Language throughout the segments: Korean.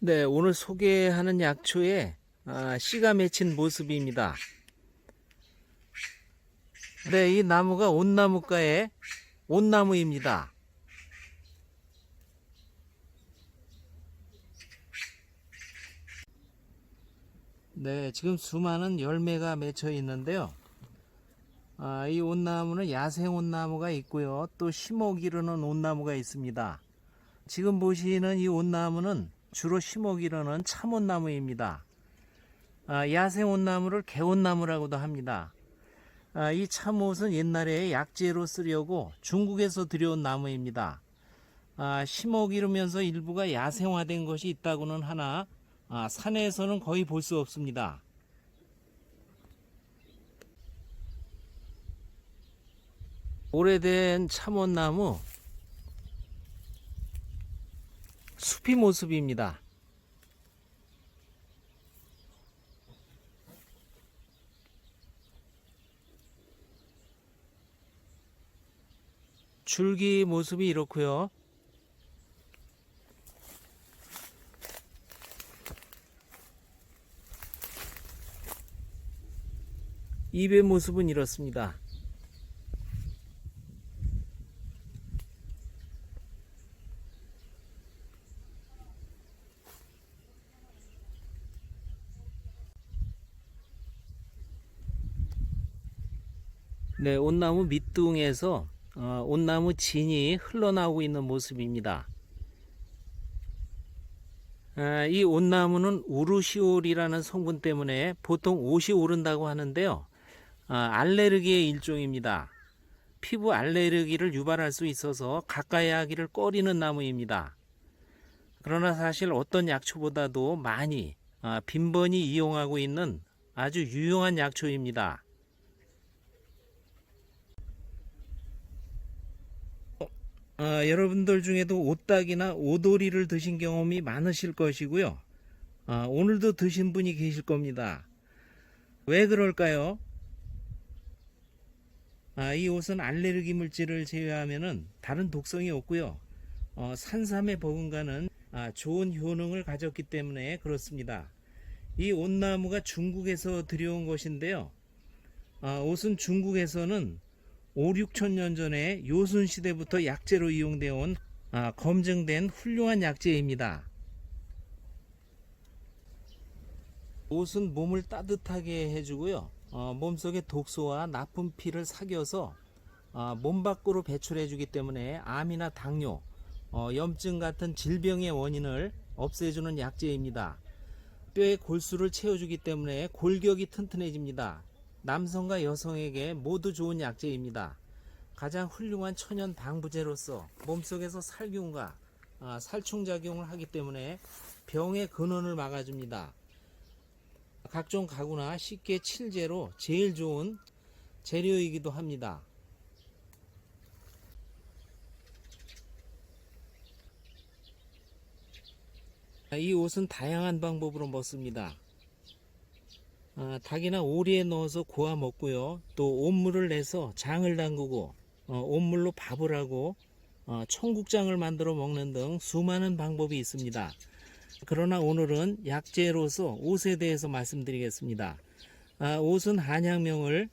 네, 오늘 소개하는 약초에 씨가 맺힌 모습입니다. 네, 이 나무가 온나무과의 온나무입니다. 네, 지금 수많은 열매가 맺혀 있는데요. 이 온나무는 야생 온나무가 있고요. 또 심어 기르는 온나무가 있습니다. 지금 보시는 이 온나무는 주로 심어 기르는 참온나무입니다. 야생 온나무를 개온나무라고도 합니다. 이 참옷은 옛날에 약재로 쓰려고 중국에서 들여온 나무입니다. 심어 기르면서 일부가 야생화된 것이 있다고는 하나 산에서는 거의 볼 수 없습니다. 오래된 참원나무 숲이 모습입니다. 줄기 모습이 이렇고요. 잎의 모습은 이렇습니다. 네, 온나무 밑둥에서 온나무 진이 흘러나오고 있는 모습입니다. 이 온나무는 우르시올이라는 성분 때문에 보통 옷이 오른다고 하는데요. 알레르기의 일종입니다. 피부 알레르기를 유발할 수 있어서 가까이 하기를 꺼리는 나무입니다. 그러나 사실 어떤 약초보다도 많이 빈번히 이용하고 있는 아주 유용한 약초입니다. 여러분들 중에도 오딱이나 오도리를 드신 경험이 많으실 것이고요. 오늘도 드신 분이 계실 겁니다. 왜 그럴까요? 이 옷은 알레르기 물질을 제외하면 다른 독성이 없고요. 산삼에 버금가는 좋은 효능을 가졌기 때문에 그렇습니다. 이 온나무가 중국에서 들여온 것인데요. 옷은 중국에서는 5, 6천 년 전에 요순 시대부터 약재로 이용되어 온 검증된 훌륭한 약재입니다. 옷은 몸을 따뜻하게 해주고요. 몸속의 독소와 나쁜 피를 삭여서 몸 밖으로 배출해 주기 때문에 암이나 당뇨, 염증 같은 질병의 원인을 없애주는 약재입니다. 뼈의 골수를 채워주기 때문에 골격이 튼튼해집니다. 남성과 여성에게 모두 좋은 약재입니다. 가장 훌륭한 천연 방부제로서 몸속에서 살균과 살충작용을 하기 때문에 병의 근원을 막아줍니다. 각종 가구나 쉽게 칠재로 제일 좋은 재료이기도 합니다. 이 옷은 다양한 방법으로 먹습니다. 닭이나 오리에 넣어서 구워 먹고요. 또 온물을 내서 장을 담그고 온물로 밥을 하고 청국장을 만들어 먹는 등 수많은 방법이 있습니다. 그러나 오늘은 약재로서 옷에 대해서 말씀드리겠습니다. 옷은 한약명을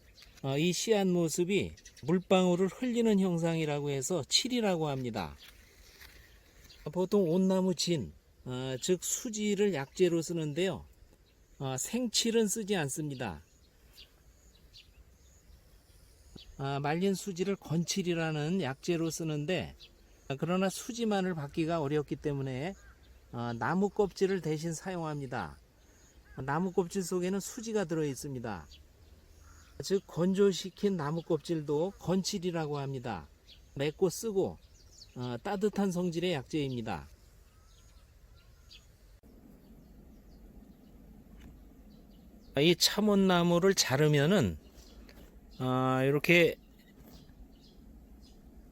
이 씨앗 모습이 물방울을 흘리는 형상이라고 해서 칠이라고 합니다. 보통 온나무 진, 즉 수지를 약재로 쓰는데요. 생칠은 쓰지 않습니다. 말린 수지를 건칠이라는 약재로 쓰는데 그러나 수지만을 받기가 어렵기 때문에 나무 껍질을 대신 사용합니다. 나무 껍질 속에는 수지가 들어 있습니다. 즉 건조시킨 나무 껍질도 건칠이라고 합니다. 맵고 쓰고 따뜻한 성질의 약재입니다. 이 참원나무를 자르면은 이렇게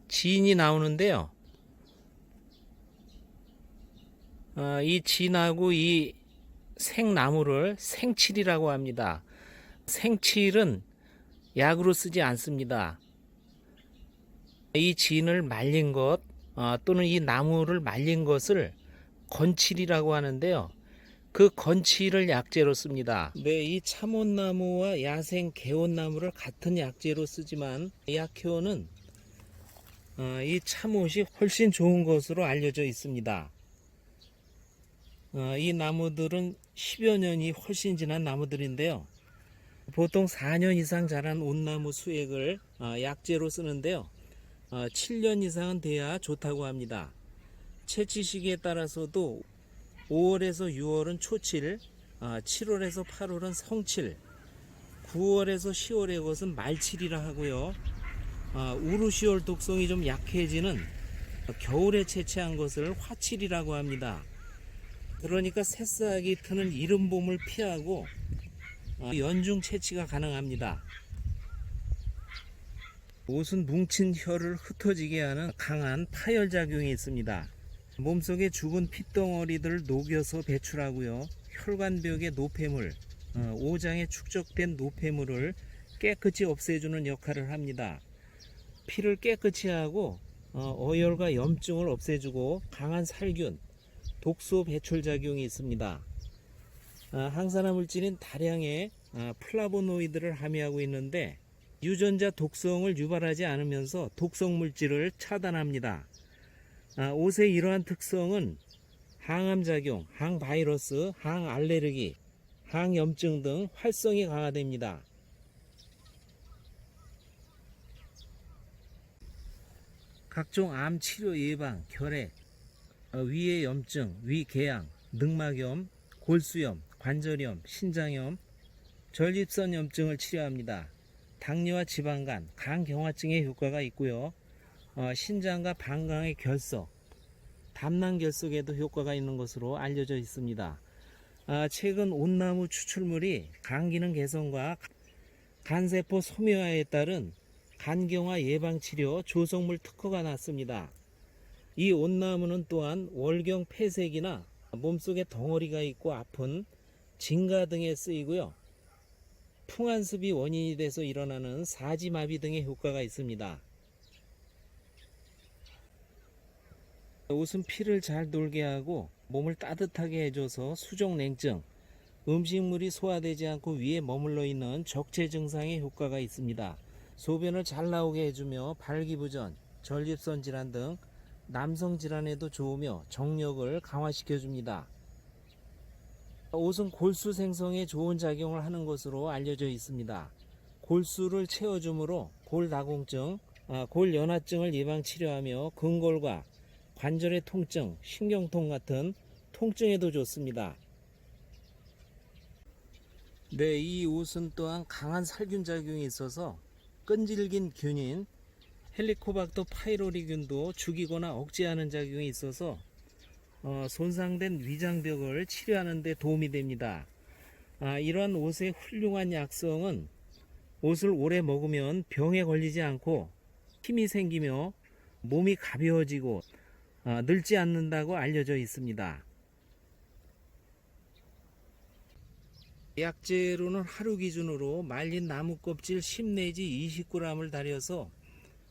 진이 나오는데요. 이 진하고 이 생나무를 생칠이라고 합니다. 생칠은 약으로 쓰지 않습니다. 이 진을 말린 것 또는 이 나무를 말린 것을 건칠이라고 하는데요. 그 건칠을 약재로 씁니다. 네, 이 참온나무와 야생 개온나무를 같은 약재로 쓰지만 약효는 이 참옷이 훨씬 좋은 것으로 알려져 있습니다. 이 나무들은 10여 년이 훨씬 지난 나무들인데요. 보통 4년 이상 자란 온나무 수액을 약재로 쓰는데요. 7년 이상은 돼야 좋다고 합니다. 채취 시기에 따라서도 5월에서 6월은 초칠, 7월에서 8월은 성칠, 9월에서 10월의 것은 말칠이라 하고요. 우루시올 독성이 좀 약해지는 겨울에 채취한 것을 화칠이라고 합니다. 그러니까 새싹이 트는 이른 봄을 피하고 연중 채취가 가능합니다. 옷은 뭉친 혀를 흩어지게 하는 강한 파열작용이 있습니다. 몸속에 죽은 핏덩어리들을 녹여서 배출하고요. 혈관벽의 노폐물, 오장에 축적된 노폐물을 깨끗이 없애주는 역할을 합니다. 피를 깨끗이 하고 어혈과 염증을 없애주고 강한 살균, 독소 배출 작용이 있습니다. 항산화 물질인 다량의 플라보노이드를 함유하고 있는데 유전자 독성을 유발하지 않으면서 독성 물질을 차단합니다. 옷의 이러한 특성은 항암작용, 항바이러스, 항알레르기, 항염증 등 활성이 강화됩니다. 각종 암 치료 예방, 결핵, 위의 염증, 위궤양, 늑막염, 골수염, 관절염, 신장염, 전립선 염증을 치료합니다. 당뇨와 지방간, 간경화증에 효과가 있고요. 신장과 방광의 결석, 담낭 결석에도 효과가 있는 것으로 알려져 있습니다. 최근 온나무 추출물이 간 기능 개선과 간세포 소멸화에 따른 간경화 예방치료 조성물 특허가 났습니다. 이 온나무는 또한 월경 폐색이나 몸속에 덩어리가 있고 아픈 진가 등에 쓰이고요. 풍한습이 원인이 돼서 일어나는 사지마비 등의 효과가 있습니다. 옷은 피를 잘 돌게 하고 몸을 따뜻하게 해줘서 수족냉증, 음식물이 소화되지 않고 위에 머물러 있는 적체 증상에 효과가 있습니다. 소변을 잘 나오게 해주며 발기부전, 전립선 질환 등 남성 질환에도 좋으며 정력을 강화시켜줍니다. 옷은 골수 생성에 좋은 작용을 하는 것으로 알려져 있습니다. 골수를 채워주므로 골다공증, 골연화증을 예방치료하며 근골과 관절의 통증, 신경통 같은 통증에도 좋습니다. 네, 이 옷은 또한 강한 살균 작용이 있어서 끈질긴 균인 헬리코박터 파이로리균도 죽이거나 억제하는 작용이 있어서 손상된 위장벽을 치료하는 데 도움이 됩니다. 이러한 옷의 훌륭한 약성은 옷을 오래 먹으면 병에 걸리지 않고 힘이 생기며 몸이 가벼워지고 늙지 않는다고 알려져 있습니다. 약재로는 하루 기준으로 말린 나무 껍질 10 내지 20g을 달여서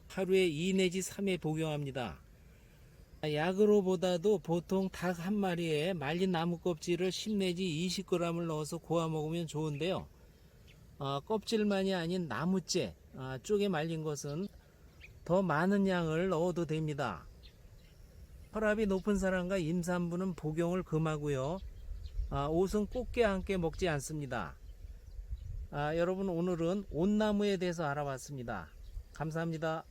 하루에 2 내지 3회 복용합니다. 약으로 보다도 보통 닭 한 마리에 말린 나무 껍질을 10 내지 20g을 넣어서 고아 먹으면 좋은데요. 껍질만이 아닌 나무째 쪽에 말린 것은 더 많은 양을 넣어도 됩니다. 혈압이 높은 사람과 임산부는 복용을 금하고요. 옷은 꽃게 함께 먹지 않습니다. 여러분, 오늘은 온나무에 대해서 알아봤습니다. 감사합니다.